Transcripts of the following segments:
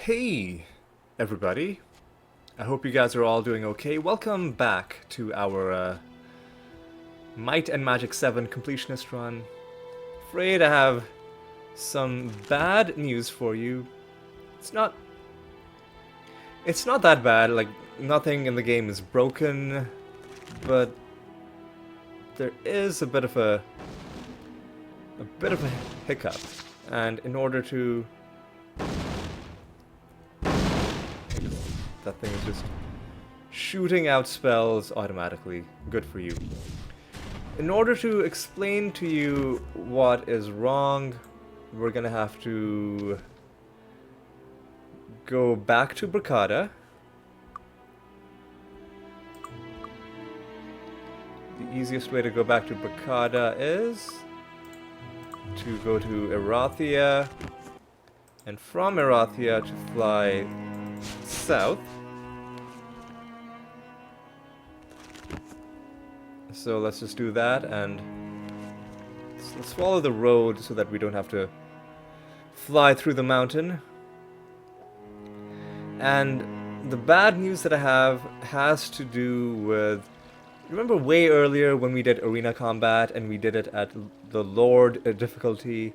Hey, everybody. I hope you guys are all doing okay. Welcome back to our Might and Magic VII completionist run. Afraid I have some bad news for you. It's not... It's not that bad, like, nothing in the game is broken, but there is a bit of a hiccup. And in order to... That thing is just shooting out spells automatically. Good for you. In order to explain to you what is wrong, we're gonna have to go back to Bracada. The easiest way to go back to Bracada is to go to Erathia, and from Erathia to fly south. So let's just do that, and let's follow the road so that we don't have to fly through the mountain. And the bad news that I have has to do with... Remember way earlier when we did arena combat and we did it at the Lord difficulty?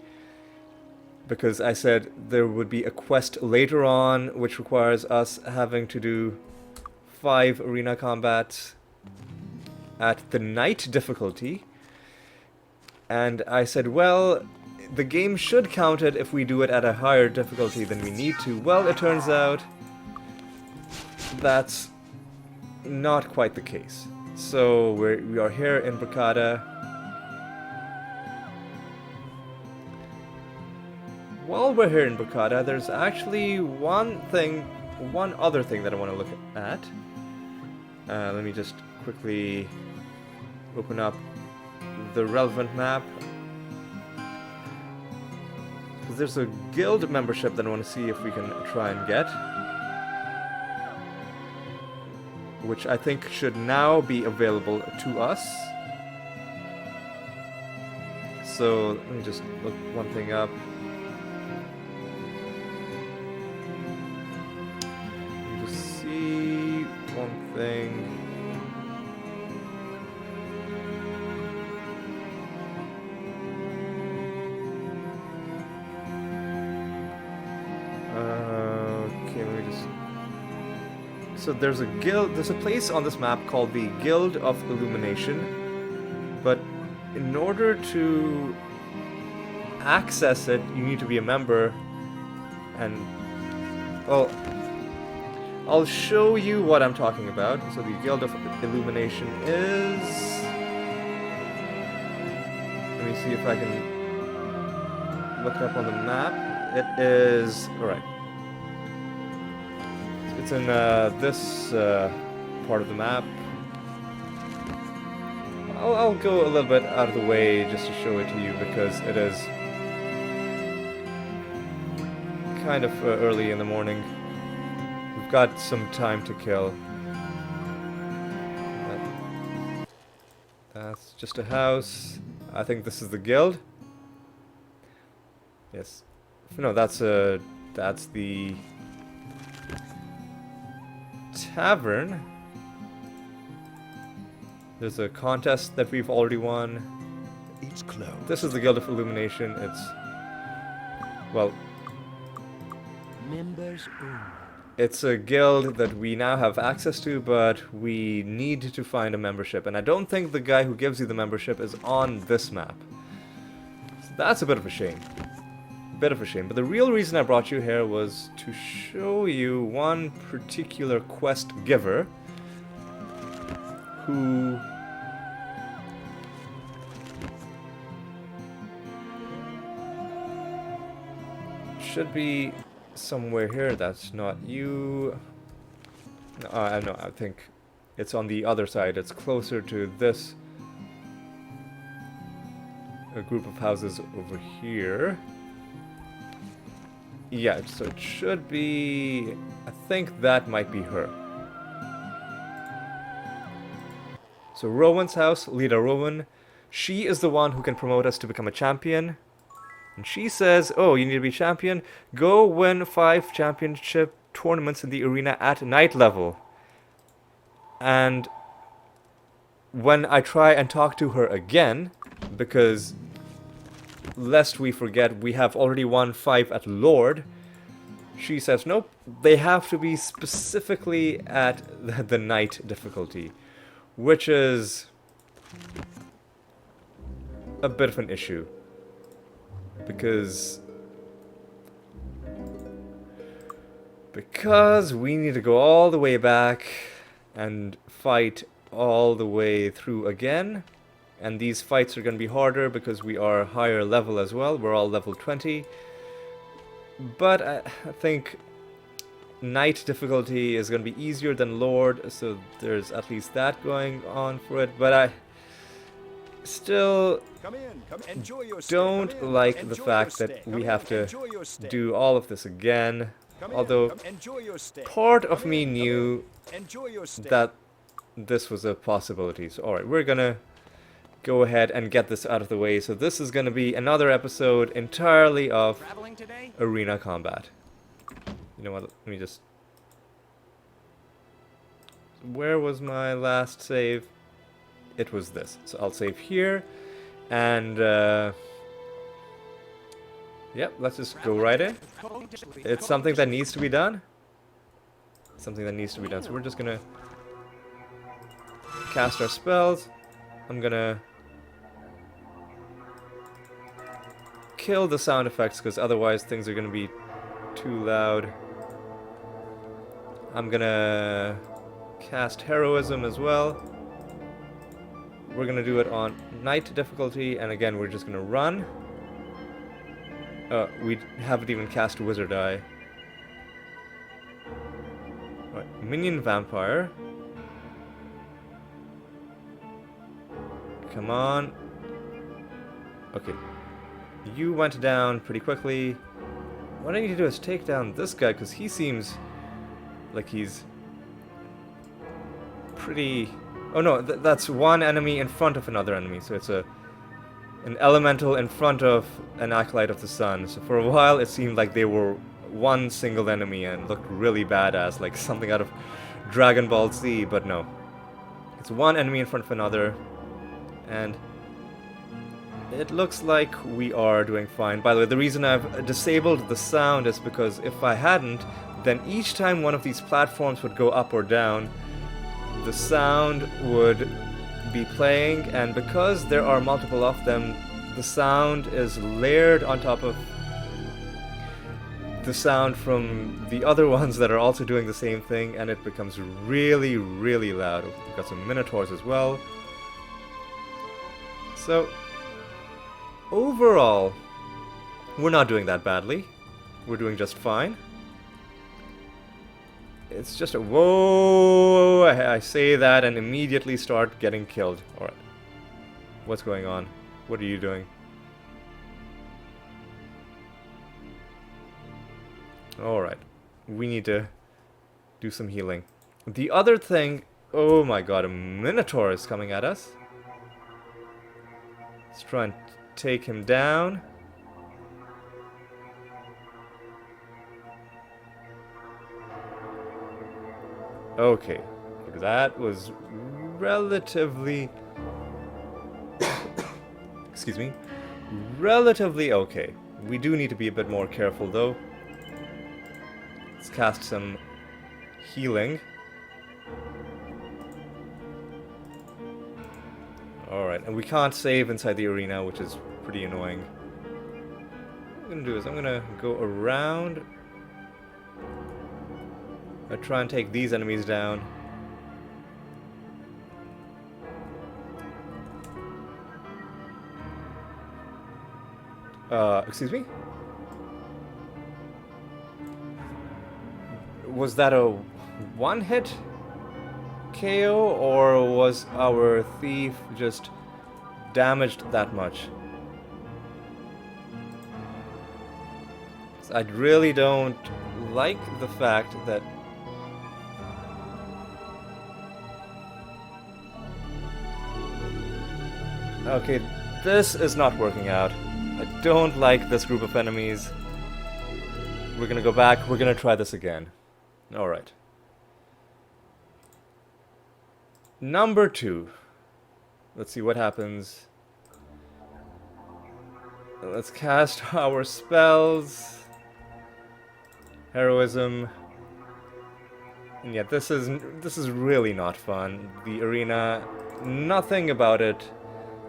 Because I said there would be a quest later on which requires us having to do 5 arena combats at the Knight difficulty. And I said, well, the game should count it if we do it at a higher difficulty than we need to. Well, it turns out that's not quite the case. So we are here in Bracada. While we're here in Bracada, there's actually one other thing that I want to look at. Let me just quickly open up the relevant map. Because there's a guild membership that I want to see if we can try and get. Which I think should now be available to us. So let me just look one thing up. Let me just see one thing. Okay, let me just... So there's a place on this map called the Guild of Illumination, but in order to access it, you need to be a member, and, well, I'll show you what I'm talking about. So the Guild of Illumination is... Let me see if I can look it up on the map. It is... Alright. It's in this part of the map. I'll go a little bit out of the way just to show it to you because it is kind of early in the morning. We've got some time to kill. That's just a house. I think this is the guild. Yes. No, that's the tavern. There's a contest that we've already won. It's closed. This is the Guild of Illumination. It's... well... Members only. It's a guild that we now have access to, but we need to find a membership. And I don't think the guy who gives you the membership is on this map. So that's a bit of a shame. Bit of a shame, but the real reason I brought you here was to show you one particular quest giver who should be somewhere here. That's not you. No, I think it's on the other side. It's closer to this a group of houses over here. Yeah, so it should be... I think that might be her. So Rowan's house, Lida Rowan. She is the one who can promote us to become a champion. And she says, oh, you need to be champion? Go win 5 championship tournaments in the arena at night level. And when I try and talk to her again, because lest we forget, we have already won 5 at Lord, she says, nope, they have to be specifically at the night difficulty, which is a bit of an issue. Because we need to go all the way back and fight all the way through again. And these fights are going to be harder because we are higher level as well. We're all level 20. But I think night difficulty is going to be easier than Lord, so there's at least that going on for it. But I still don't like the fact that we have to do all of this again. Although part of me knew that this was a possibility. So alright, we're gonna go ahead and get this out of the way. So this is gonna be another episode entirely of arena combat. You know what, let me just... Where was my last save? It was this. So I'll save here. And yep, let's just go right in. It's something that needs to be done. Something that needs to be done. So we're just gonna cast our spells. I'm gonna kill the sound effects because otherwise things are gonna be too loud. I'm gonna cast heroism as well. We're gonna do it on night difficulty, and again we're just gonna run. We haven't even cast Wizard Eye. Right, Minion Vampire. Come on. Okay. You went down pretty quickly. What I need to do is take down this guy, because he seems like he's pretty... Oh no, that's one enemy in front of another enemy, so it's an elemental in front of an acolyte of the sun. So for a while it seemed like they were one single enemy and looked really badass, like something out of Dragon Ball Z, but no. It's one enemy in front of another, and it looks like we are doing fine. By the way, the reason I've disabled the sound is because if I hadn't, then each time one of these platforms would go up or down, the sound would be playing, and because there are multiple of them, the sound is layered on top of the sound from the other ones that are also doing the same thing, and it becomes really, really loud. We've got some Minotaurs as well. So, overall, we're not doing that badly. We're doing just fine. It's just a... Whoa! I say that and immediately start getting killed. Alright. What's going on? What are you doing? Alright. We need to do some healing. The other thing... Oh my god, a Minotaur is coming at us. Let's try and take him down. Okay, that was relatively... excuse me. Relatively okay. We do need to be a bit more careful though. Let's cast some healing. Alright, and we can't save inside the arena, which is pretty annoying. What I'm gonna do is I'm gonna go around. I try and take these enemies down. Excuse me? Was that a one-hit KO, or was our thief just damaged that much? I really don't like the fact that... Okay, this is not working out. I don't like this group of enemies. We're gonna go back. We're gonna try this again. Alright. Number 2. Let's see what happens. Let's cast our spells. Heroism. And yet this is really not fun. The arena, nothing about it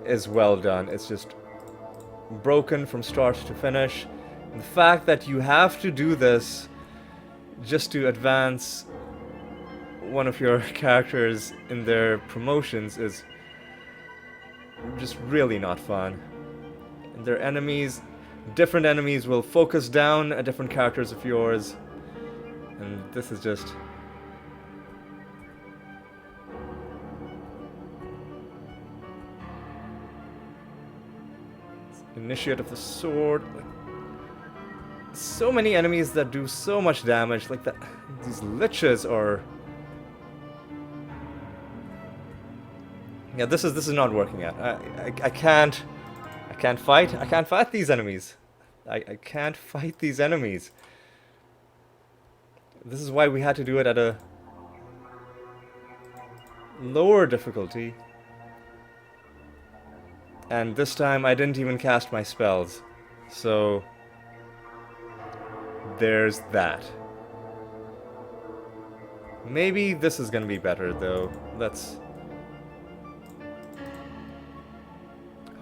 is well done. It's just broken from start to finish. And the fact that you have to do this just to advance one of your characters in their promotions is just really not fun. And their enemies, different enemies will focus down at different characters of yours. And this is just... Initiate of the Sword. So many enemies that do so much damage. Like that, these liches are... Yeah, this is not working out. I can't fight. I can't fight these enemies. I can't fight these enemies. This is why we had to do it at a lower difficulty. And this time I didn't even cast my spells. So there's that. Maybe this is gonna be better though. Let's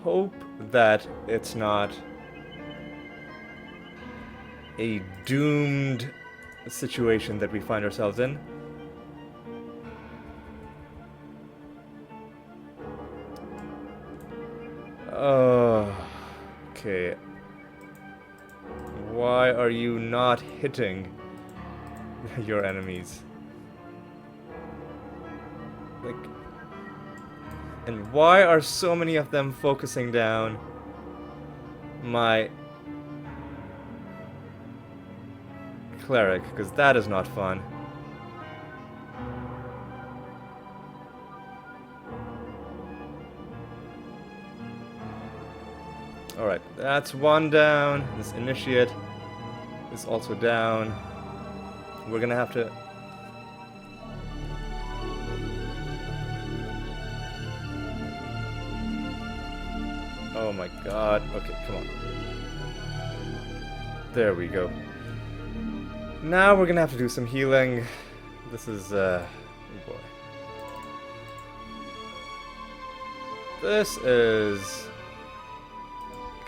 hope that it's not a doomed situation that we find ourselves in. Okay. Why are you not hitting your enemies? Like, and why are so many of them focusing down my cleric? Because that is not fun. Alright, that's one down. This initiate is also down. We're gonna have to... Oh my god. Okay, come on. There we go. Now we're gonna have to do some healing. This is, oh boy. This is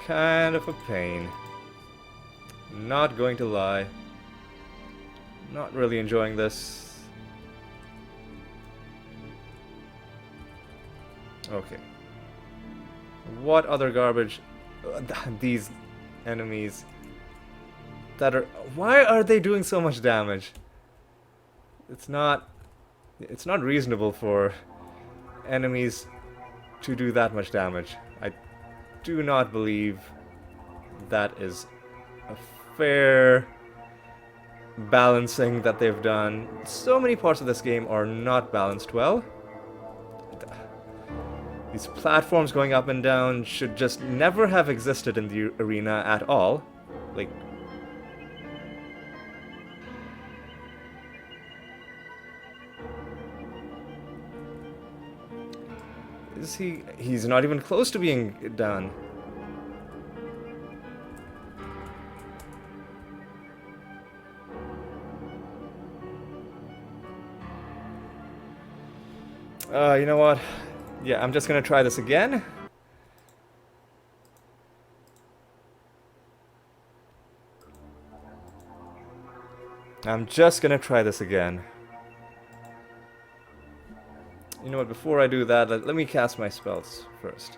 kind of a pain. Not going to lie. Not really enjoying this. Okay. What other garbage? These enemies that are... Why are they doing so much damage? It's not reasonable for enemies to do that much damage. I do not believe that is a fair balancing that they've done. So many parts of this game are not balanced well. These platforms going up and down should just never have existed in the arena at all. Like... Is he... He's not even close to being done. You know what? Yeah, I'm just gonna try this again. I'm just gonna try this again. You know what, before I do that, let me cast my spells first.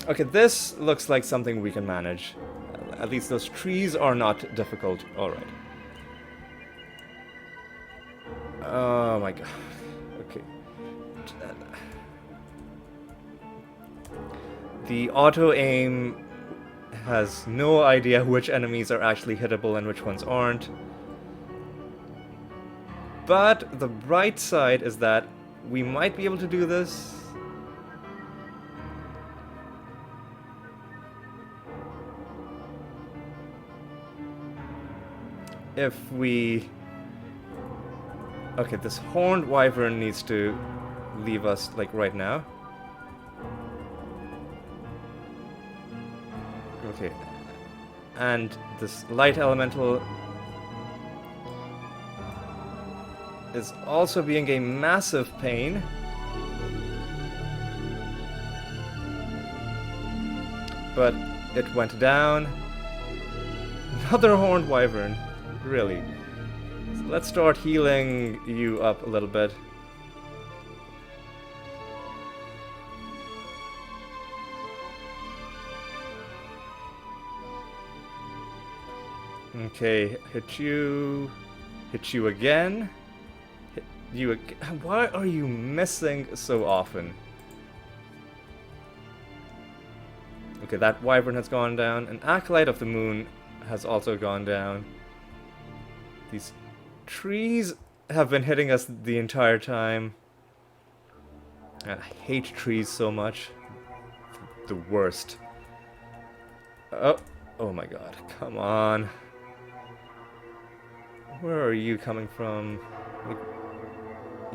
Okay, this looks like something we can manage. At least those trees are not difficult. Alright. Oh my god. Okay. The auto-aim has no idea which enemies are actually hittable and which ones aren't. But the bright side is that we might be able to do this. If we... Okay, this horned wyvern needs to leave us, like, right now. Okay. And this light elemental is also being a massive pain. But it went down. Another horned wyvern. Really. So let's start healing you up a little bit. Okay, hit you again. Hit you again. Why are you missing so often? Okay, that wyvern has gone down. An acolyte of the moon has also gone down. These trees have been hitting us the entire time. And I hate trees so much. The worst. Oh my god, come on. Where are you coming from? Like,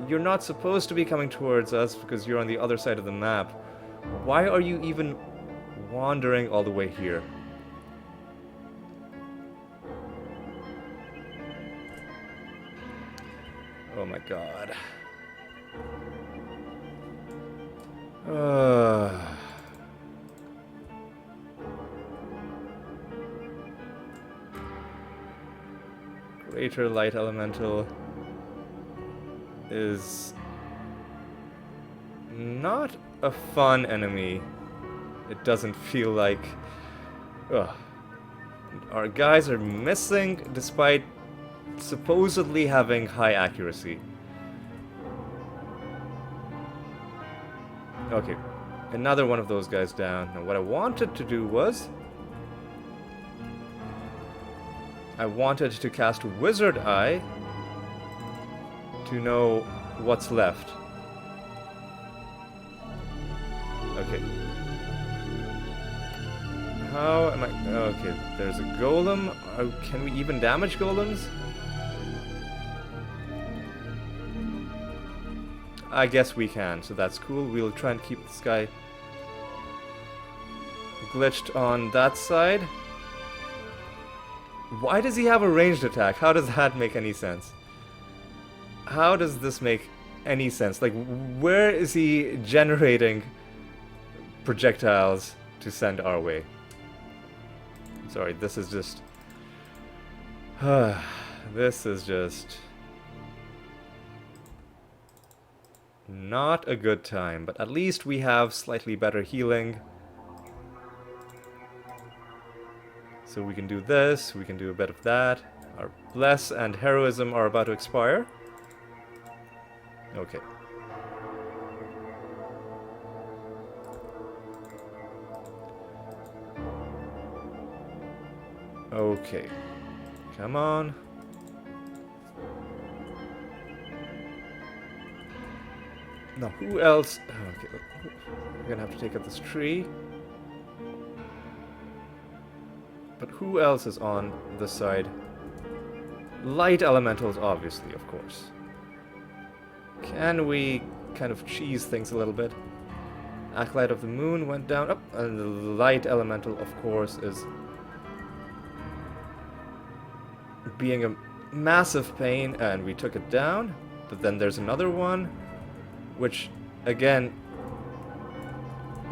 you're not supposed to be coming towards us because you're on the other side of the map. Why are you even wandering all the way here? Oh my god. Greater Light Elemental is not a fun enemy. It doesn't feel like... Ugh. Our guys are missing despite supposedly having high accuracy. Okay, another one of those guys down. Now what I wanted to do was... I wanted to cast Wizard Eye to know what's left. Okay. How am I... Okay, there's a golem. Can we even damage golems? I guess we can, so that's cool. We'll try and keep this guy glitched on that side. Why does he have a ranged attack? How does that make any sense? How does this make any sense? Like, where is he generating projectiles to send our way? Sorry, this is just... this is just... not a good time, but at least we have slightly better healing. So we can do this, we can do a bit of that. Our Bless and Heroism are about to expire. Okay. Okay. Come on. Now, who else? Okay, we're gonna have to take out this tree. But who else is on this side? Light elementals, obviously, of course. Can we kind of cheese things a little bit? Acolyte of the Moon went down. Oh, and the light elemental, of course, is being a massive pain, and we took it down. But then there's another one, which, again,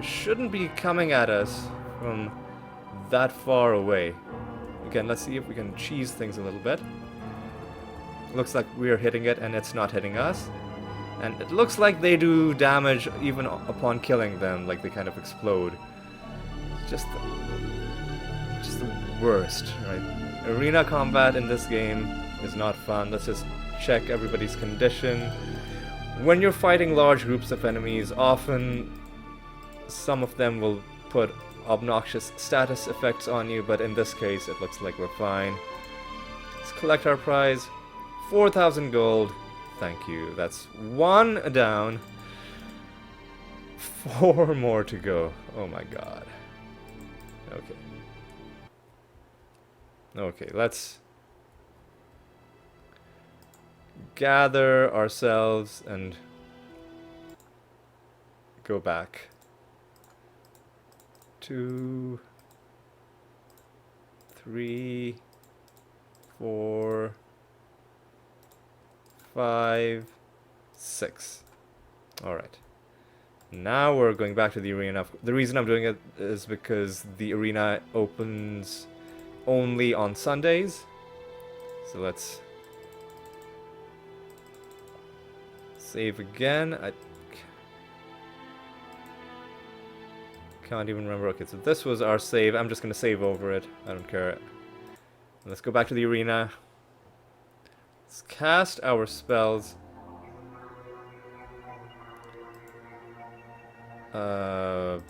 shouldn't be coming at us from that far away. Again, let's see if we can cheese things a little bit. Looks like we're hitting it and it's not hitting us. And it looks like they do damage even upon killing them, like they kind of explode. Just the worst, right? Arena combat in this game is not fun. Let's just check everybody's condition. When you're fighting large groups of enemies, often some of them will put obnoxious status effects on you, but in this case it looks like we're fine. Let's collect our prize. 4,000 gold. Thank you. That's 1 down. 4 more to go. Oh my god. Okay. Okay, let's gather ourselves and go back. 2, 3, 4, 5, 6. Alright. Now we're going back to the arena. The reason I'm doing it is because the arena opens only on Sundays. So let's save again. I can't even remember. Okay, so this was our save. I'm just going to save over it. I don't care. Let's go back to the arena. Let's cast our spells.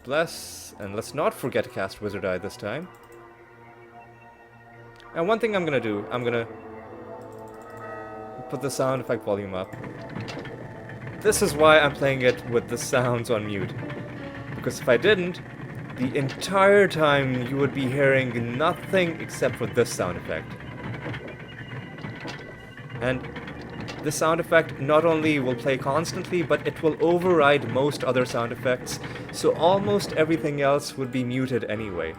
Bless, and let's not forget to cast Wizard Eye this time. And one thing I'm gonna do, I'm gonna put the sound effect volume up. This is why I'm playing it with the sounds on mute. Because if I didn't, the entire time you would be hearing nothing except for this sound effect. And this sound effect not only will play constantly, but it will override most other sound effects, so almost everything else would be muted anyway.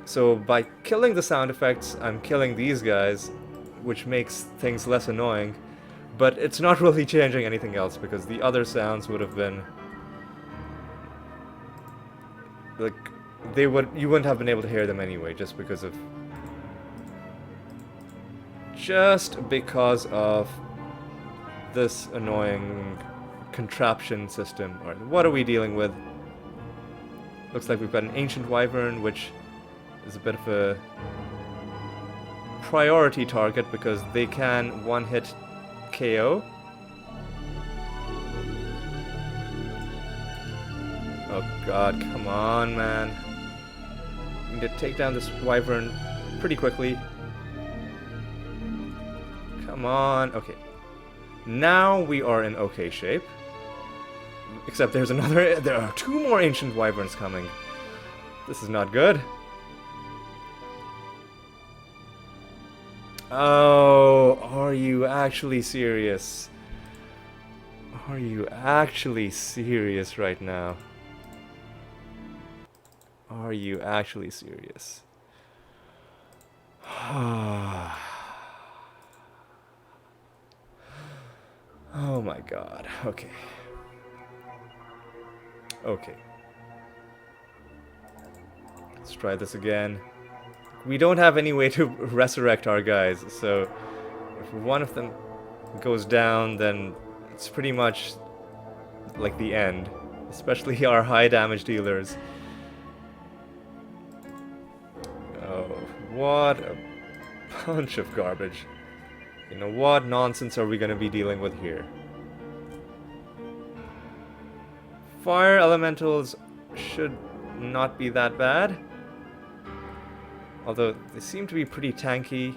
So by killing the sound effects, I'm killing these guys, which makes things less annoying, but it's not really changing anything else, because the other sounds would have been... like, you wouldn't have been able to hear them anyway, just because of this annoying contraption system. Alright, what are we dealing with? Looks like we've got an Ancient Wyvern, which is a bit of a priority target because they can one-hit KO. Oh god, come on, man. We need to take down this Wyvern pretty quickly. Come on. Okay. Now we are in okay shape. Except there are 2 more Ancient Wyverns coming. This is not good. Oh, are you actually serious? Are you actually serious right now? Are you actually serious? Oh my god. Okay. Okay. Let's try this again. We don't have any way to resurrect our guys, so if one of them goes down, then it's pretty much like the end. Especially our high damage dealers. Oh, what a bunch of garbage. You know, what nonsense are we going to be dealing with here? Fire elementals should not be that bad. Although, they seem to be pretty tanky.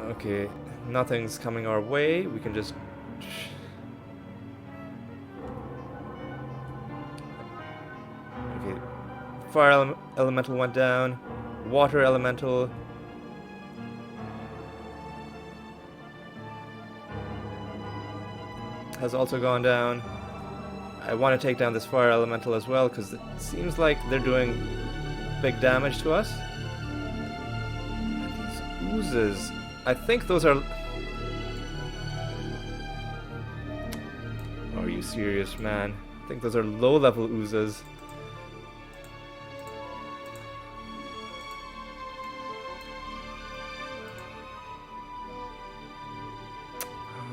Okay, nothing's coming our way. We can just... Okay, fire elemental went down. Water elemental... has also gone down. I want to take down this fire elemental as well, because it seems like they're doing big damage to us. And these oozes... I think those are... Are you serious, man? I think those are low-level oozes.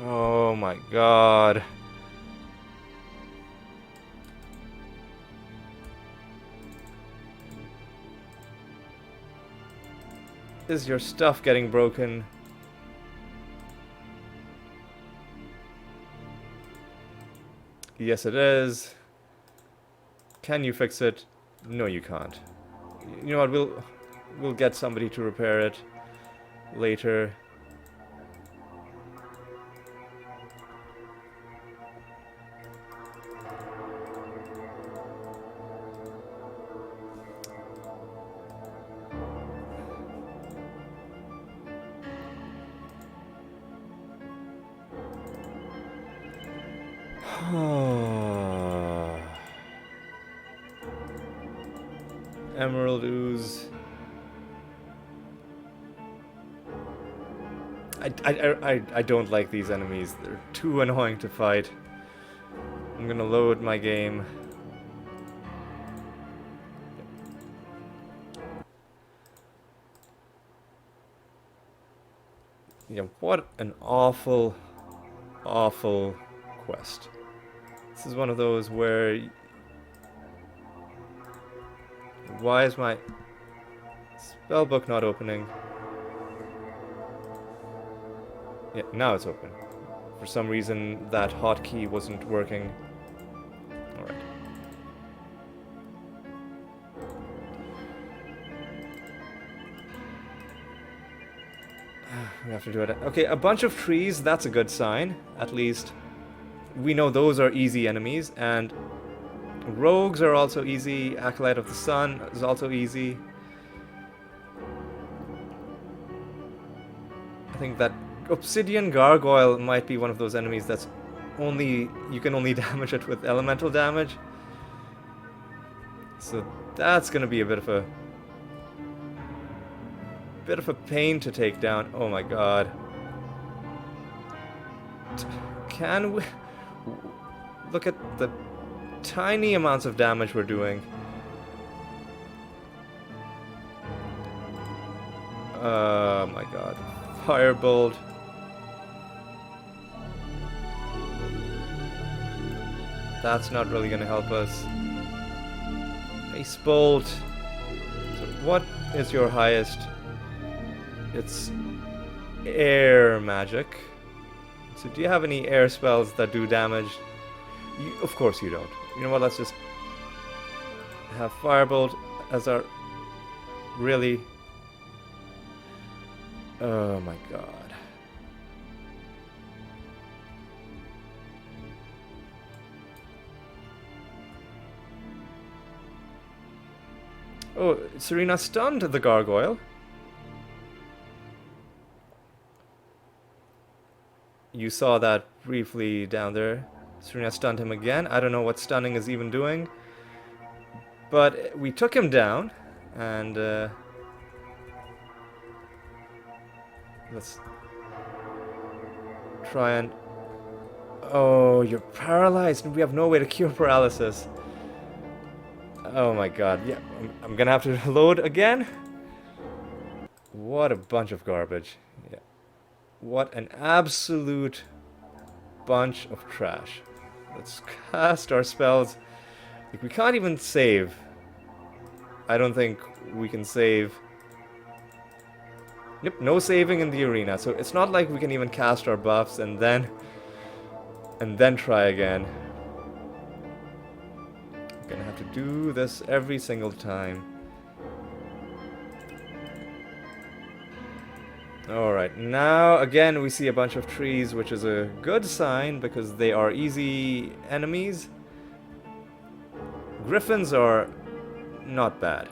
Oh my god. Is your stuff getting broken? Yes, it is. Can you fix it? No, you can't. You know what? We'll get somebody to repair it later. Emerald ooze. I don't like these enemies. They're too annoying to fight. I'm gonna load my game. Yeah, what an awful, awful quest. This is one of those where... Why is my spellbook not opening? Yeah, now it's open. For some reason, that hotkey wasn't working. Alright. We have to do it. Okay, a bunch of trees, that's a good sign. At least we know those are easy enemies, and rogues are also easy. Acolyte of the Sun is also easy. I think that Obsidian Gargoyle might be one of those enemies that's only... you can only damage it with elemental damage. So that's gonna be a bit of a pain to take down. Oh my god. Can we... Look at the tiny amounts of damage we're doing. Oh my god. Firebolt. That's not really gonna help us. Ice Bolt. So what is your highest? It's air magic. So do you have any air spells that do damage? Of course you don't. You know what, let's just have Firebolt as our... Really? Oh my god. Oh, Serena stunned the gargoyle. You saw that briefly down there. Serena stunned him again. I don't know what stunning is even doing. But we took him down, and let's try and... Oh, you're paralyzed, and we have no way to cure paralysis. Oh my god, yeah, I'm gonna have to load again? What a bunch of garbage. Yeah. What an absolute bunch of trash. Let's cast our spells. Like, we can't even save. I don't think we can save. Yep, no saving in the arena, so it's not like we can even cast our buffs and then try again. I'm gonna have to do this every single time. Alright, now again we see a bunch of trees, which is a good sign because they are easy enemies. Griffins are not bad.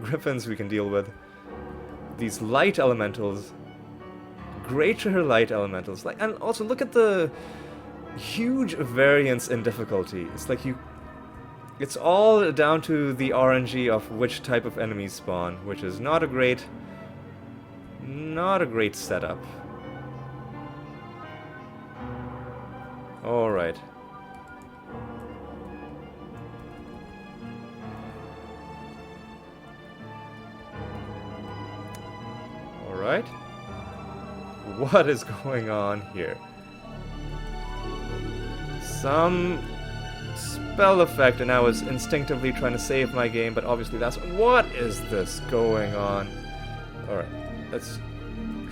Griffins we can deal with. These light elementals, greater light elementals, like, and also look at the huge variance in difficulty. It's like it's all down to the RNG of which type of enemies spawn, which is not a great setup. All right. Alright. What is going on here? Some spell effect, and I was instinctively trying to save my game, but obviously that's... What is this going on? Alright, let's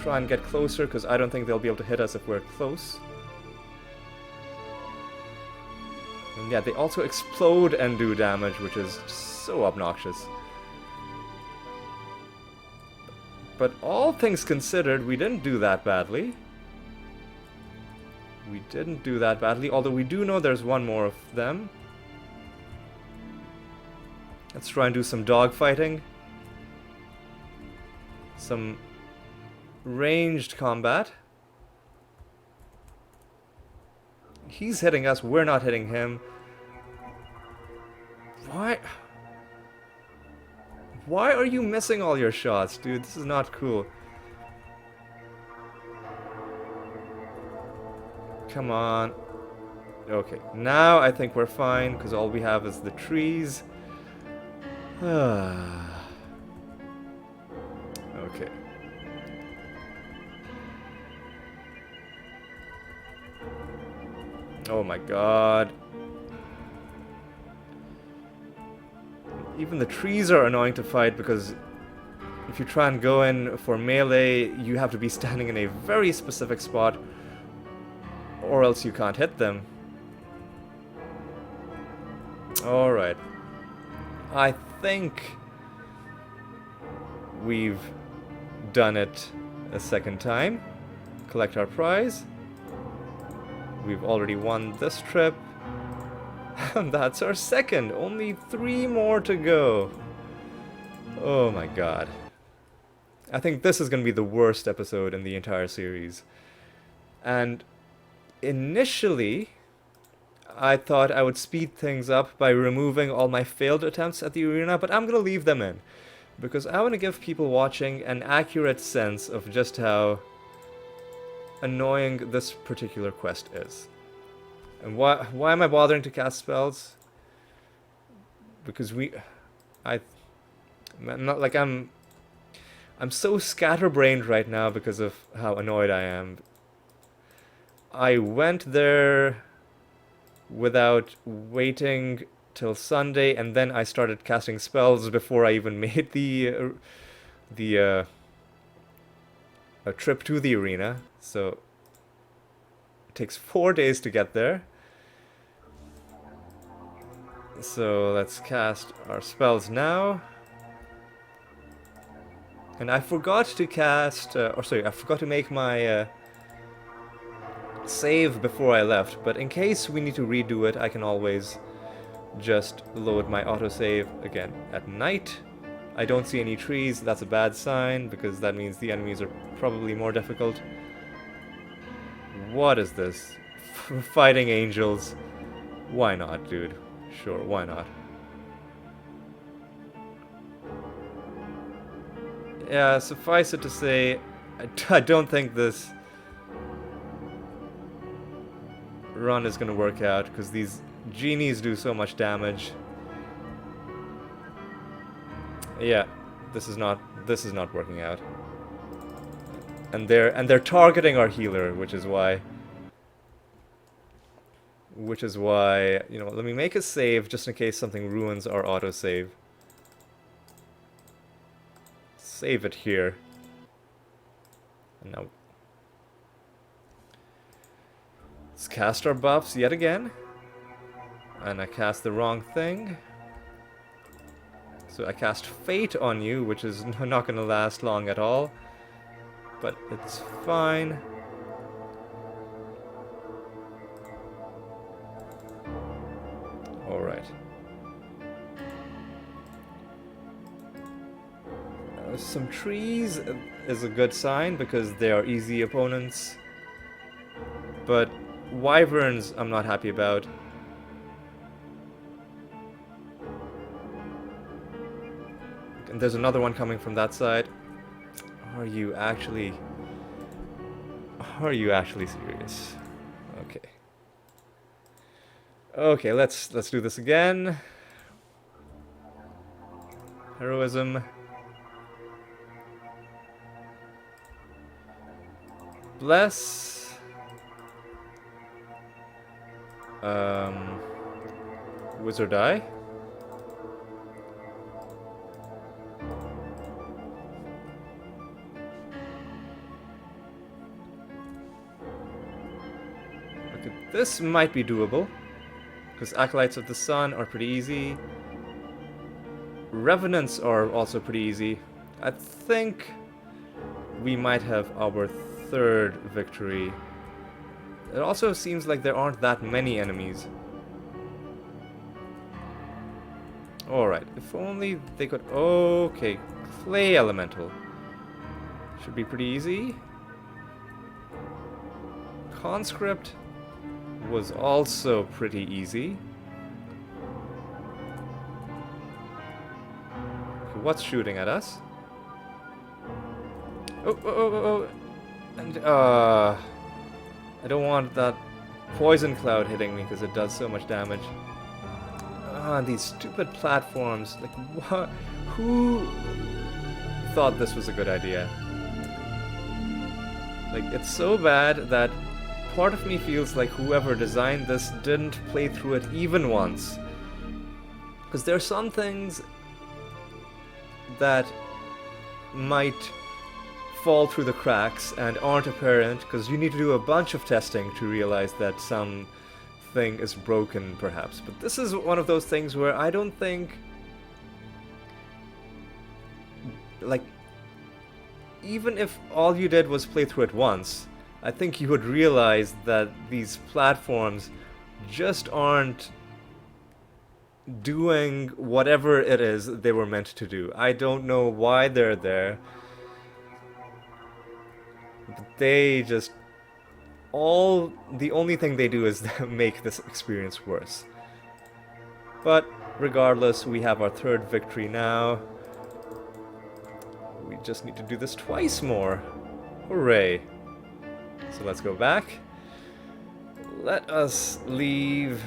try and get closer, because I don't think they'll be able to hit us if we're close. And yeah, they also explode and do damage, which is so obnoxious. But all things considered, we didn't do that badly. We didn't do that badly, although we do know there's one more of them. Let's try and do some dog fighting. Some ranged combat. He's hitting us, we're not hitting him. Why are you missing all your shots, dude? This is not cool. Come on. Okay, now I think we're fine, because all we have is the trees. Okay. Oh my god. Even the trees are annoying to fight because if you try and go in for melee, you have to be standing in a very specific spot or else you can't hit them. Alright. I think we've done it a second time. Collect our prize. We've already won this trip. And that's our second. Only 3 more to go. Oh my god. I think this is going to be the worst episode in the entire series. And initially, I thought I would speed things up by removing all my failed attempts at the arena, but I'm going to leave them in. Because I want to give people watching an accurate sense of just how annoying this particular quest is. And why am I bothering to cast spells? Because I'm so scatterbrained right now because of how annoyed I am. I went there without waiting till Sunday, and then I started casting spells before I even made a trip to the arena. So it takes 4 days to get there. So let's cast our spells now. And I forgot to cast, I forgot to make my save before I left. But in case we need to redo it, I can always just load my autosave again at night. I don't see any trees. That's a bad sign because that means the enemies are probably more difficult. What is this? Fighting angels. Why not, dude? Sure, why not? Yeah, suffice it to say, I don't think this run is gonna work out because these genies do so much damage. Yeah, this is not working out. And they're targeting our healer, which is why, you know, let me make a save just in case something ruins our autosave. Save it here. And now let's cast our buffs yet again. And I cast the wrong thing. So I cast Fate on you, which is not going to last long at all. But it's fine. Alright. Some trees is a good sign because they are easy opponents. But wyverns I'm not happy about. And there's another one coming from that side. Are you actually serious? Okay. Okay, let's do this again. Heroism. Bless. Wizard Eye. Okay, this might be doable. Because Acolytes of the Sun are pretty easy. Revenants are also pretty easy. I think we might have our third victory. It also seems like there aren't that many enemies. Alright, if only they could... Okay, Clay Elemental. Should be pretty easy. Conscript was also pretty easy. Okay, what's shooting at us? Oh. And, I don't want that poison cloud hitting me because it does so much damage. These stupid platforms. Like, what? Who thought this was a good idea? Like, it's so bad that part of me feels like whoever designed this didn't play through it even once. Because there are some things that might fall through the cracks and aren't apparent, because you need to do a bunch of testing to realize that something is broken, perhaps. But this is one of those things where I don't think... Like, even if all you did was play through it once, I think you would realize that these platforms just aren't doing whatever it is they were meant to do. I don't know why they're there. But they just... The only thing they do is make this experience worse. But regardless, we have our third victory now. We just need to do this twice more. Hooray. So let's go back. Let us leave.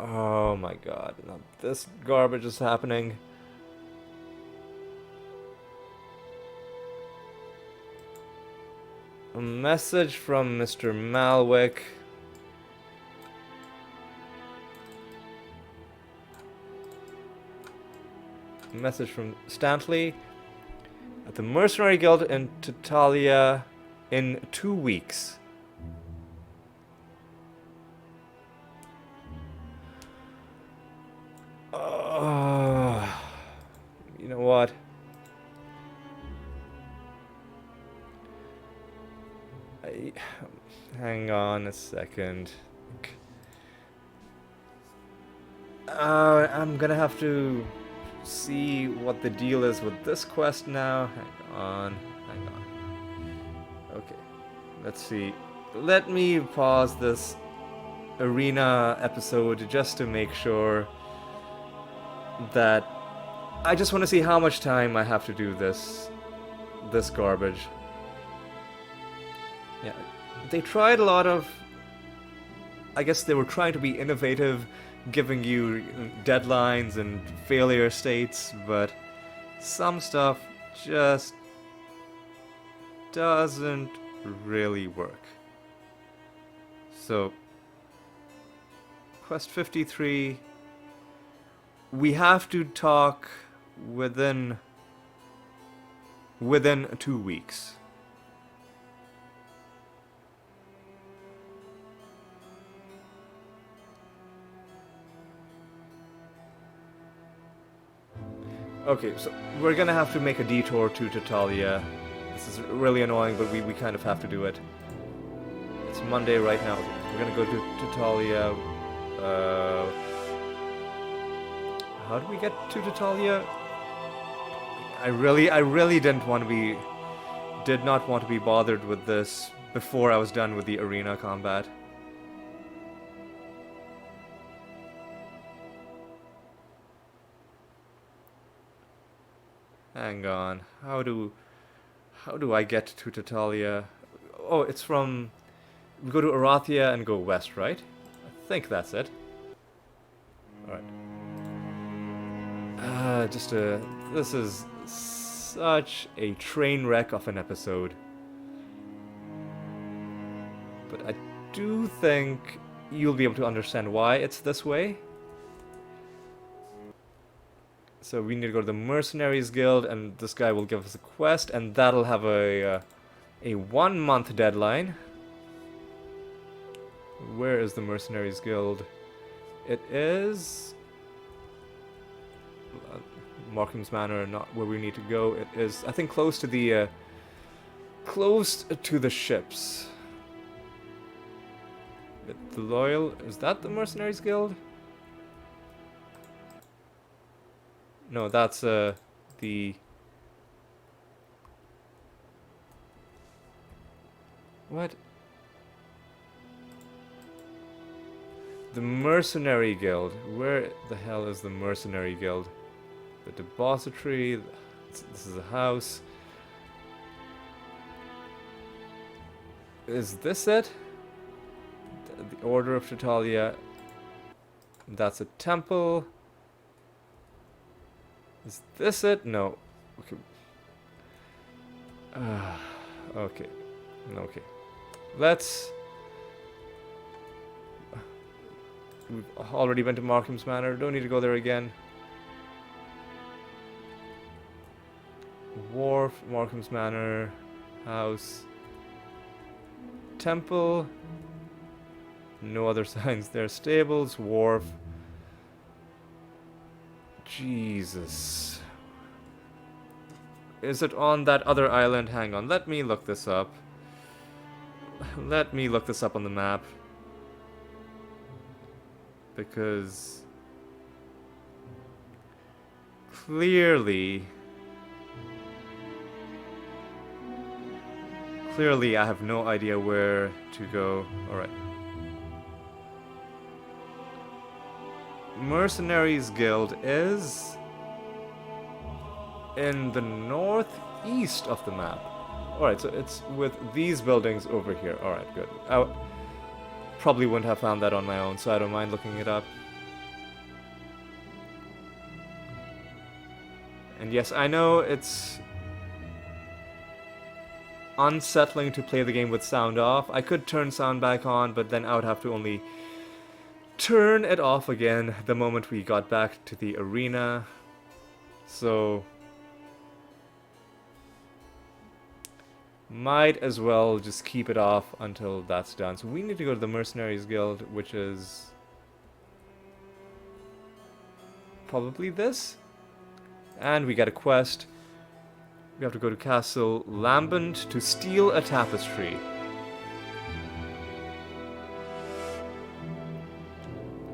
Oh my god, now this garbage is happening. A message from Mr. Malwick. A message from Stantley. At the Mercenary Guild in Titalia in 2 weeks. You know what? Hang on a second. I'm gonna have to see what the deal is with this quest now. Hang on. Okay, let's see. Let me pause this arena episode just to make sure that I just want to see how much time I have to do this garbage. Yeah, they tried a lot of... I guess they were trying to be innovative, giving you deadlines and failure states, but some stuff just doesn't really work. So, quest 53, we have to talk within 2 weeks. Okay, so we're gonna have to make a detour to Titalia. This is really annoying, but we kind of have to do it. It's Monday right now. We're gonna go to Titalia. How do we get to Titalia? I really did not want to be bothered with this before I was done with the arena combat. Hang on. How do I get to Titalia? Oh, it's from... We go to Arathia and go west, right? I think that's it. Alright. This is such a train wreck of an episode. But I do think you'll be able to understand why it's this way. So we need to go to the Mercenaries Guild, and this guy will give us a quest, and that'll have a 1 month deadline. Where is the Mercenaries Guild? It is Markham's Manor, not where we need to go. It is, I think, close to the ships. The Loyal, is that the Mercenaries Guild? No, that's the what? The Mercenary Guild. Where the hell is the Mercenary Guild? The Depository. This is a house. Is this it? The Order of Titalia. That's a temple. Is this it? No. Okay. Okay. Okay. Let's... We've already been to Markham's Manor. Don't need to go there again. Wharf, Markham's Manor, house, temple. No other signs there. Stables, wharf. Jesus. Is it on that other island? Hang on. Let me look this up. Let me look this up on the map. Because clearly I have no idea where to go. Alright. Mercenaries Guild is in the northeast of the map. Alright, so it's with these buildings over here. Alright, good. I probably wouldn't have found that on my own, so I don't mind looking it up. And yes, I know it's unsettling to play the game with sound off. I could turn sound back on, but then I would have to only turn it off again the moment we got back to the arena. So might as well just keep it off until that's done. So we need to go to the Mercenaries Guild, which is probably this. And we get a quest. We have to go to Castle Lambent to steal a tapestry.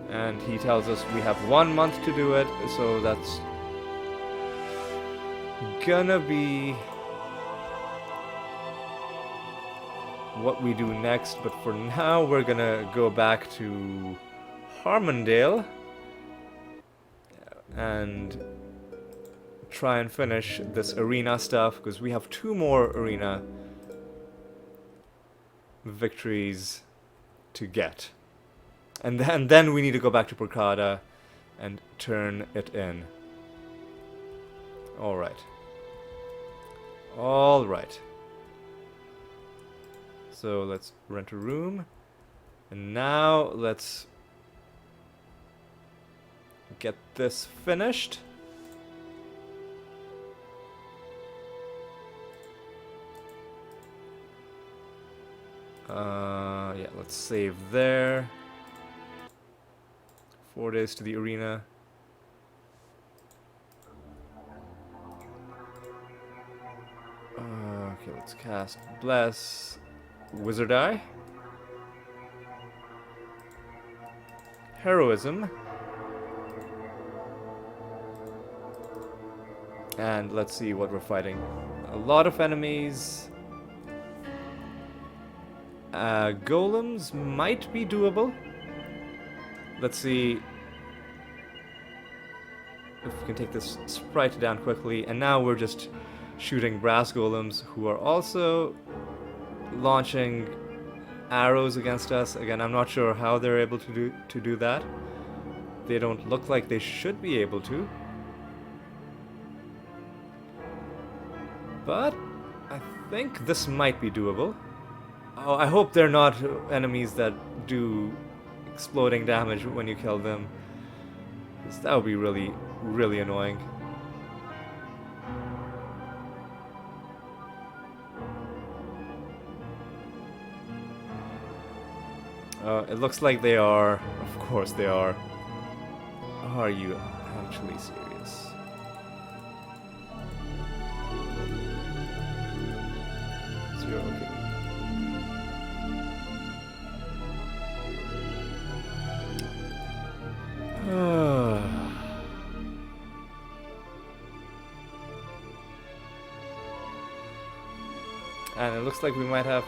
And he tells us we have 1 month to do it, so that's gonna be what we do next. But for now, we're gonna go back to Harmondale and try and finish this arena stuff, because we have 2 more arena victories to get. And then we need to go back to Porcada and turn it in. Alright. Alright. So let's rent a room. And now let's get this finished. Yeah, let's save there. 4 days to the arena. Okay, let's cast Bless. Wizard Eye. Heroism. And let's see what we're fighting. A lot of enemies. Golems might be doable. Let's see if we can take this sprite down quickly. And now we're just shooting brass golems who are also launching arrows against us. Again, I'm not sure how they're able to do that. They don't look like they should be able to. But I think this might be doable. Oh, I hope they're not enemies that do exploding damage when you kill them, because that would be really, really annoying. It looks like they are. Of course they are. Are you actually serious? Zero, okay. And it looks like we might have...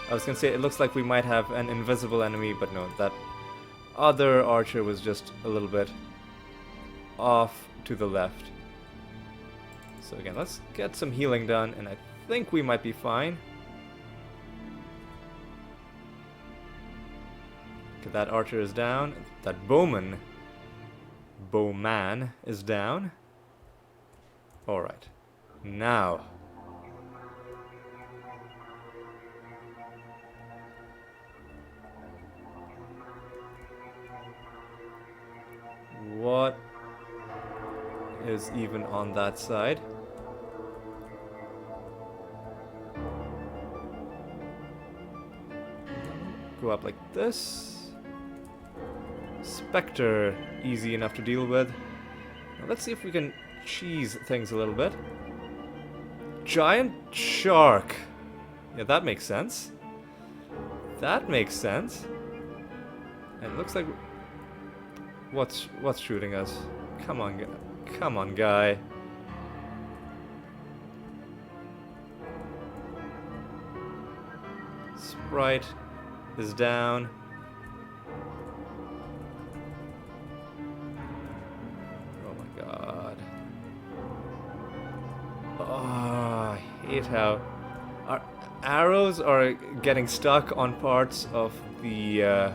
I was gonna say, it looks like we might have an invisible enemy, but no, that other archer was just a little bit off to the left. So again, let's get some healing done, and I think we might be fine. Okay, that archer is down. That bowman is down. Alright. Now. What is even on that side? Go up like this. Spectre, easy enough to deal with. Now let's see if we can cheese things a little bit. Giant shark. Yeah, that makes sense. That makes sense. And it looks like... What's shooting us? Come on, come on, guy. Sprite is down. Oh my god. Oh, I hate how our arrows are getting stuck on parts of the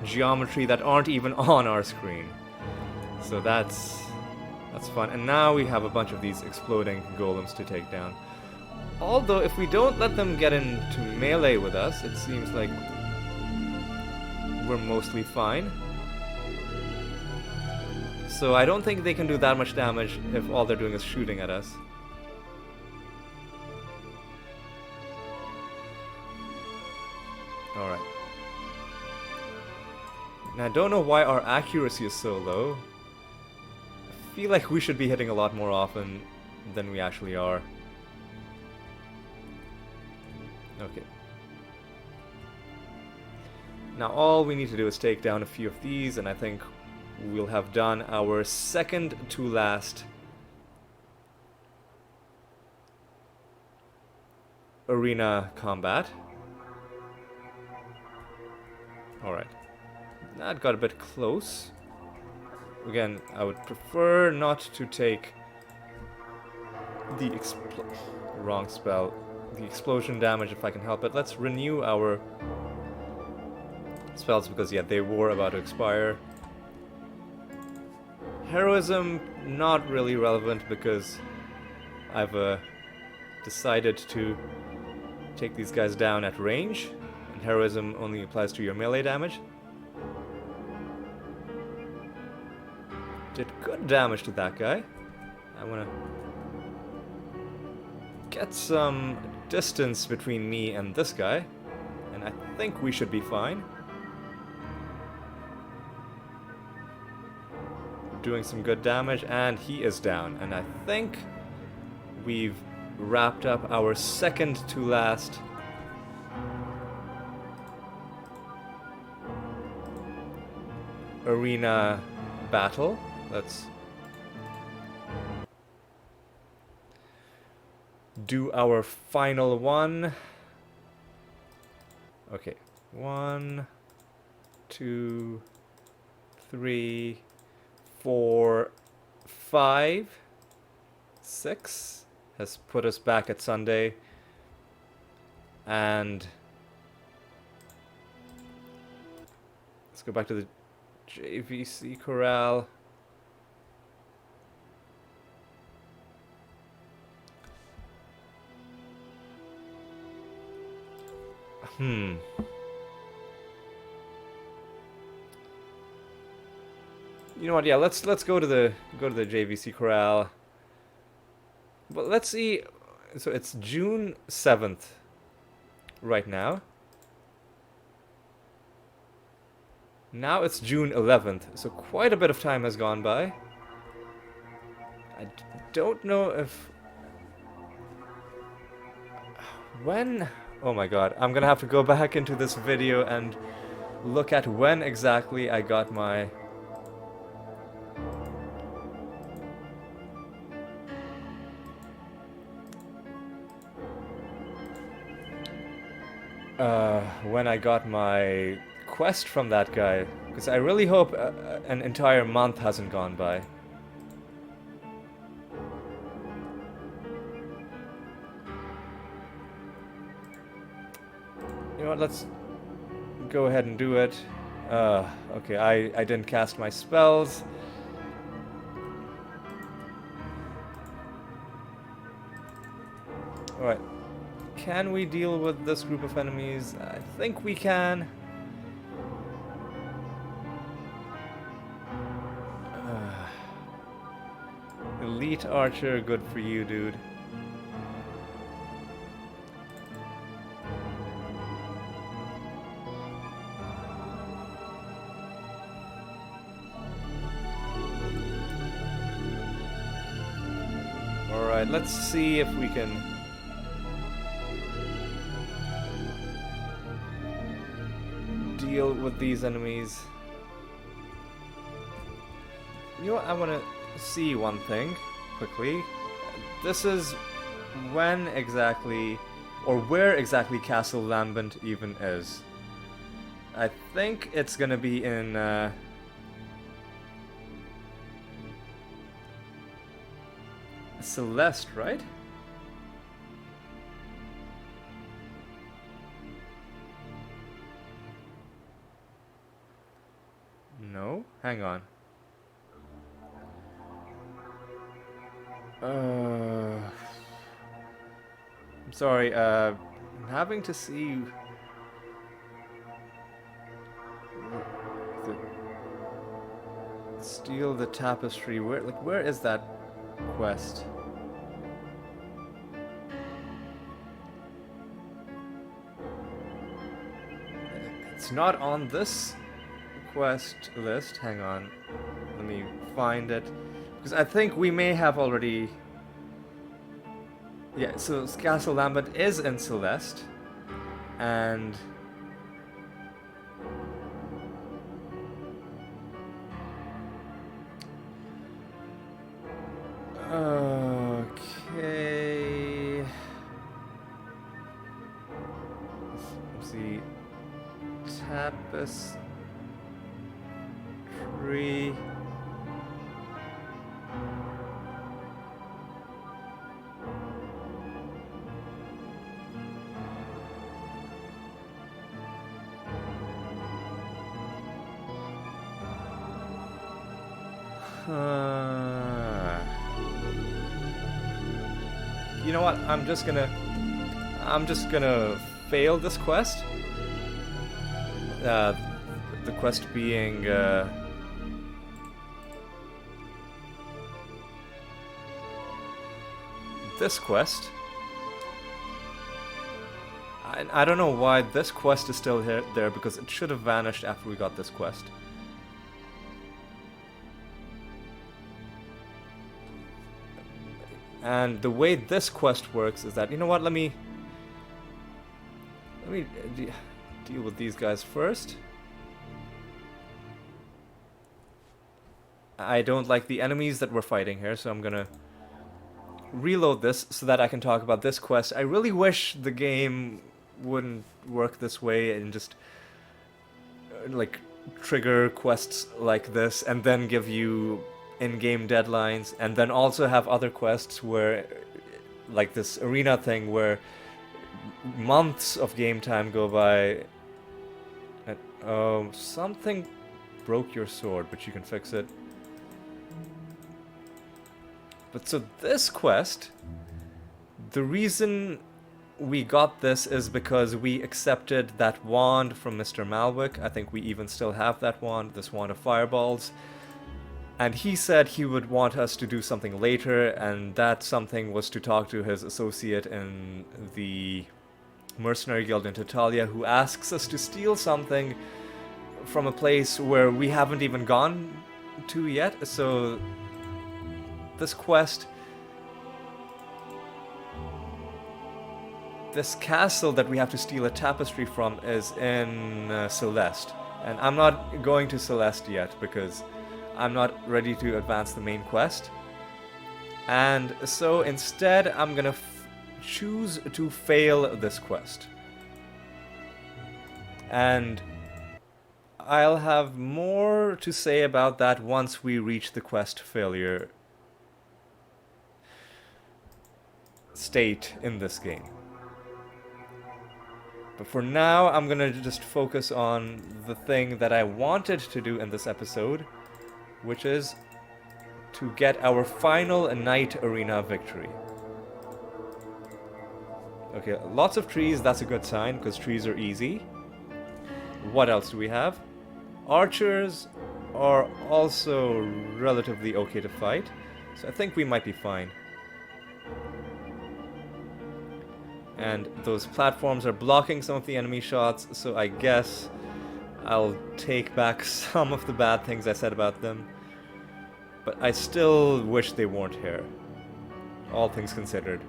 geometry that aren't even on our screen. So that's fun. And now we have a bunch of these exploding golems to take down. Although if we don't let them get into melee with us, it seems like we're mostly fine. So I don't think they can do that much damage if all they're doing is shooting at us. Alright. Now, I don't know why our accuracy is so low. I feel like we should be hitting a lot more often than we actually are. Okay. Now all we need to do is take down a few of these, and I think we'll have done our second to last arena combat. Alright. That got a bit close. Again, I would prefer not to take the wrong spell. The explosion damage if I can help it. Let's renew our spells because, yeah, they were about to expire. Heroism, not really relevant because I've decided to take these guys down at range. And heroism only applies to your melee damage. Did good damage to that guy. I want to get some distance between me and this guy, and I think we should be fine. Doing some good damage, and he is down, and I think we've wrapped up our second to last arena battle. Let's do our final one. Okay. 1, 2, 3, 4, 5, 6 has put us back at Sunday. And let's go back to the JVC corral. You know what? Yeah, let's go to the JVC corral. But let's see. So it's June 7th right now. Now it's June 11th, so quite a bit of time has gone by. I don't know if... When... Oh my god, I'm gonna have to go back into this video and look at when exactly I got my... when I got my quest from that guy. Because I really hope an entire month hasn't gone by. You know what, let's go ahead and do it. Okay, I didn't cast my spells. Alright. Can we deal with this group of enemies? I think we can. Elite archer, good for you, dude. Alright, let's see if we can... deal with these enemies. You know what, I want to see one thing quickly. This is when exactly, or where exactly Castle Lambent even is. I think it's gonna be in Celeste, right? No? Hang on. I'm sorry, I'm having to see... Steal the tapestry. Where is that quest? It's not on this quest list. Hang on. Let me find it. Because I think we may have already... Yeah, so Castle Lambent is in Celeste. And... Okay... Let's see... Tapestry... You know what? I'm just gonna fail this quest. The quest being this quest. I don't know why this quest is still there, because it should have vanished after we got this quest. And the way this quest works is that, you know what, let me deal with these guys first. I don't like the enemies that we're fighting here, so I'm gonna reload this so that I can talk about this quest. I really wish the game wouldn't work this way and just like trigger quests like this and then give you in-game deadlines, and then also have other quests where, like this arena thing, where months of game time go by. And, something broke your sword, but you can fix it. But so this quest, the reason we got this is because we accepted that wand from Mr. Malwick. I think we even still have that wand, this wand of fireballs. And he said he would want us to do something later, and that something was to talk to his associate in the Mercenary Guild in Tatalia, who asks us to steal something from a place where we haven't even gone to yet. So this quest, this castle that we have to steal a tapestry from is in Celeste. And I'm not going to Celeste yet because I'm not ready to advance the main quest. And so instead I'm gonna choose to fail this quest. And I'll have more to say about that once we reach the quest failure state in this game. But for now, I'm gonna just focus on the thing that I wanted to do in this episode, which is to get our final Night Arena victory. Okay, lots of trees, that's a good sign, because trees are easy. What else do we have? Archers are also relatively okay to fight, so I think we might be fine. And those platforms are blocking some of the enemy shots, so I guess I'll take back some of the bad things I said about them. But I still wish they weren't here, all things considered.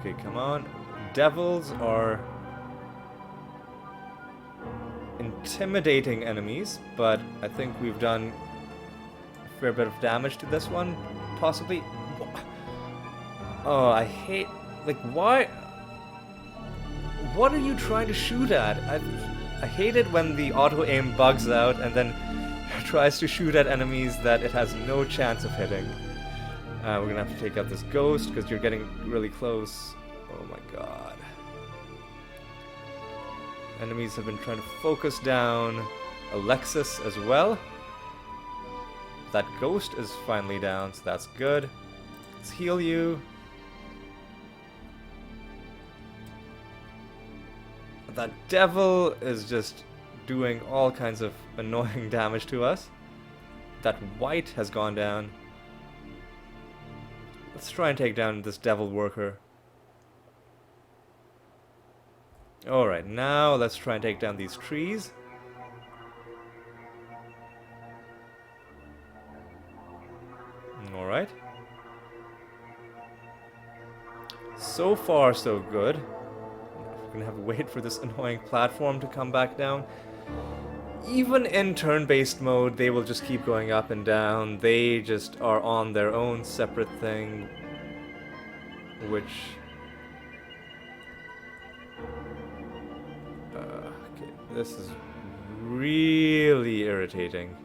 Okay, come on. Devils are intimidating enemies, but I think we've done a fair bit of damage to this one, possibly. Oh, I hate... Like, why... What are you trying to shoot at? I hate it when the auto-aim bugs out and then tries to shoot at enemies that it has no chance of hitting. We're gonna have to take out this ghost because you're getting really close. Oh my god. Enemies have been trying to focus down Alexis as well. That ghost is finally down, so that's good. Let's heal you. That devil is just doing all kinds of annoying damage to us. That white has gone down. Let's try and take down this devil worker. Alright, now let's try and take down these trees. Alright. So far, so good. We're gonna have to wait for this annoying platform to come back down. Even in turn-based mode, they will just keep going up and down. They just are on their own separate thing, which... okay, this is really irritating.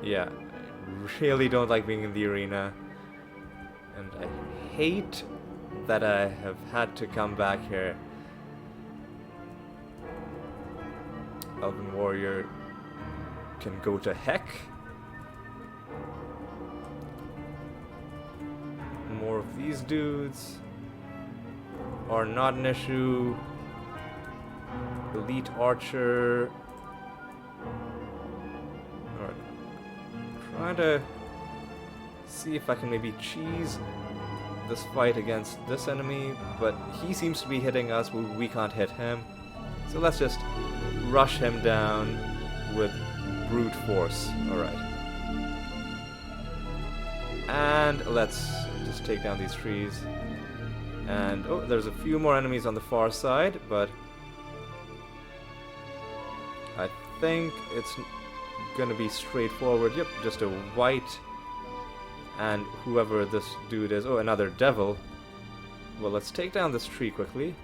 Yeah, I really don't like being in the arena. And I hate that I have had to come back here. Elven Warrior can go to heck. More of these dudes are not an issue. Elite Archer. Alright. Trying to see if I can maybe cheese this fight against this enemy, but he seems to be hitting us, but we can't hit him. So let's just rush him down with brute force. Alright. And let's just take down these trees. And, oh, there's a few more enemies on the far side, but I think it's gonna be straightforward. Yep, just a white and whoever this dude is. Oh, another devil. Well, let's take down this tree quickly.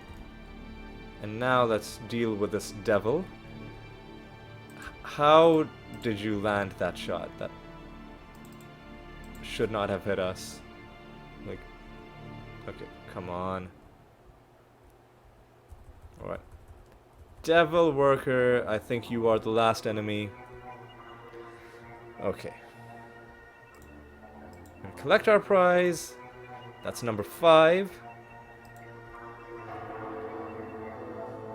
And now let's deal with this devil. How did you land that shot? That should not have hit us. Like, okay, come on. Alright. Devil Worker, I think you are the last enemy. Okay. And collect our prize. That's number 5.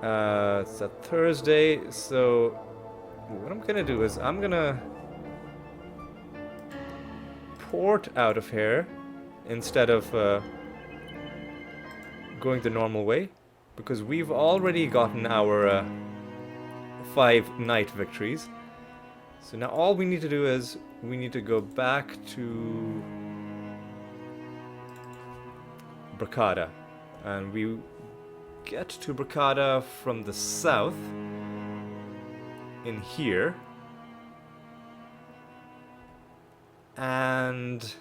It's a Thursday, so what I'm gonna do is I'm gonna port out of here instead of going the normal way, because we've already gotten our 5 night victories. So now all we need to do is we need to go back to Bracada, and we get to Bracada from the south in here, and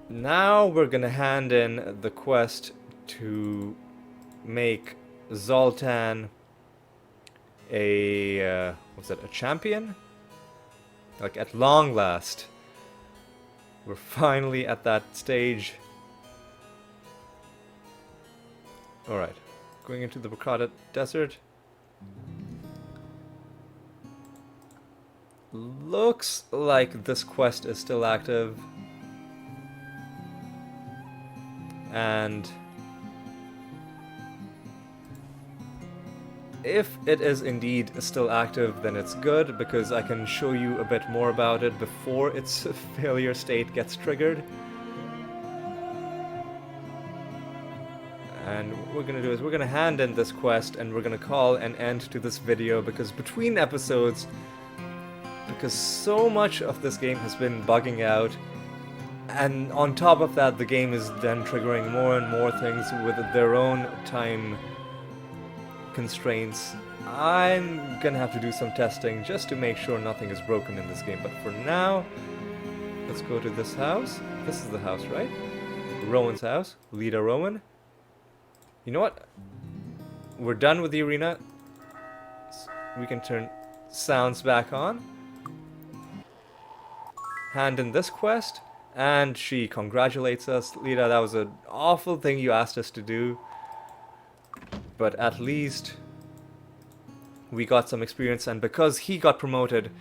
now we're gonna hand in the quest to make Zoltan a what's that, a champion? Like, at long last we're finally at that stage. Alright, going into the Bracada Desert. Looks like this quest is still active. And if it is indeed still active, then it's good, because I can show you a bit more about it before its failure state gets triggered. And what we're gonna do is we're gonna hand in this quest, and we're gonna call an end to this video, because between episodes, because so much of this game has been bugging out, and on top of that the game is then triggering more and more things with their own time constraints. I'm gonna have to do some testing just to make sure nothing is broken in this game, but for now, let's go to this house. This is the house, right? Rowan's house. Leader Rowan. You know what? We're done with the arena. We can turn sounds back on. Hand in this quest, and she congratulates us. Lita, that was an awful thing you asked us to do, but at least we got some experience, and because he got promoted,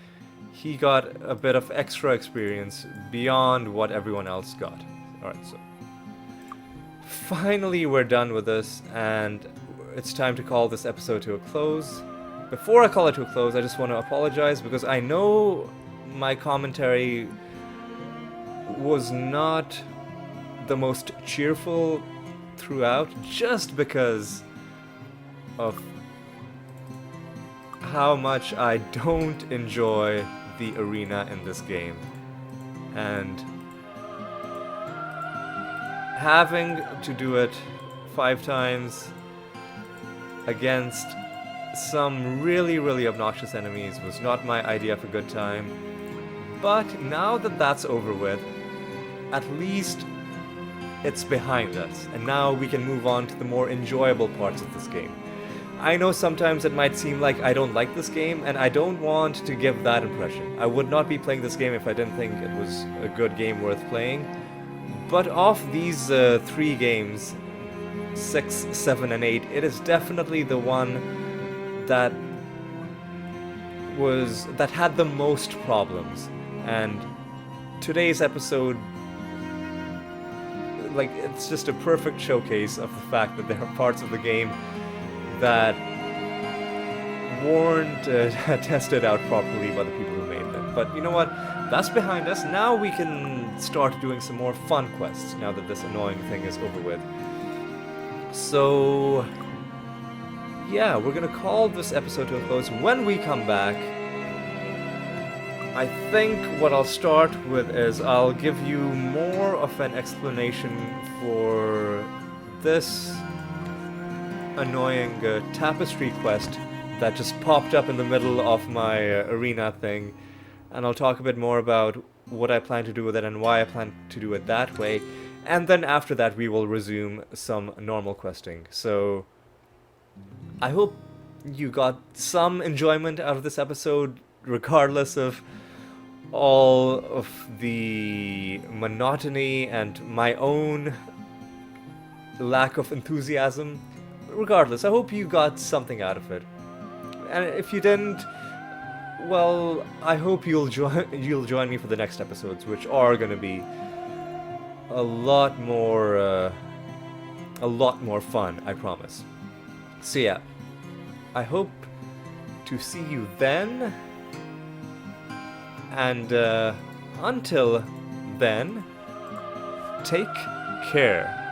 he got a bit of extra experience beyond what everyone else got. Alright, so finally we're done with this, and it's time to call this episode to a close. Before I call it to a close, I just want to apologize, because I know my commentary was not the most cheerful throughout, just because of how much I don't enjoy the arena in this game, and having to do it 5 times against some really obnoxious enemies was not my idea of a good time. But now that that's over with, at least it's behind us, and now we can move on to the more enjoyable parts of this game. I know sometimes it might seem like I don't like this game, and I don't want to give that impression. I would not be playing this game if I didn't think it was a good game worth playing. But of these 3 games, 6, 7, and 8, it is definitely the one that had the most problems. And today's episode, like, it's just a perfect showcase of the fact that there are parts of the game that weren't tested out properly by the people who made them. But you know what? That's behind us. Now we can start doing some more fun quests, now that this annoying thing is over with. So yeah, we're gonna call this episode to a close. When we come back, I think what I'll start with is I'll give you more of an explanation for this annoying tapestry quest that just popped up in the middle of my arena thing, and I'll talk a bit more about what I plan to do with it and why I plan to do it that way, and then after that we will resume some normal questing. So I hope you got some enjoyment out of this episode, regardless of all of the monotony and my own lack of enthusiasm. Regardless, I hope you got something out of it. And if you didn't, well, I hope you'll join me for the next episodes, which are going to be a lot more fun, I promise. So yeah, I hope to see you then. And until then, take care.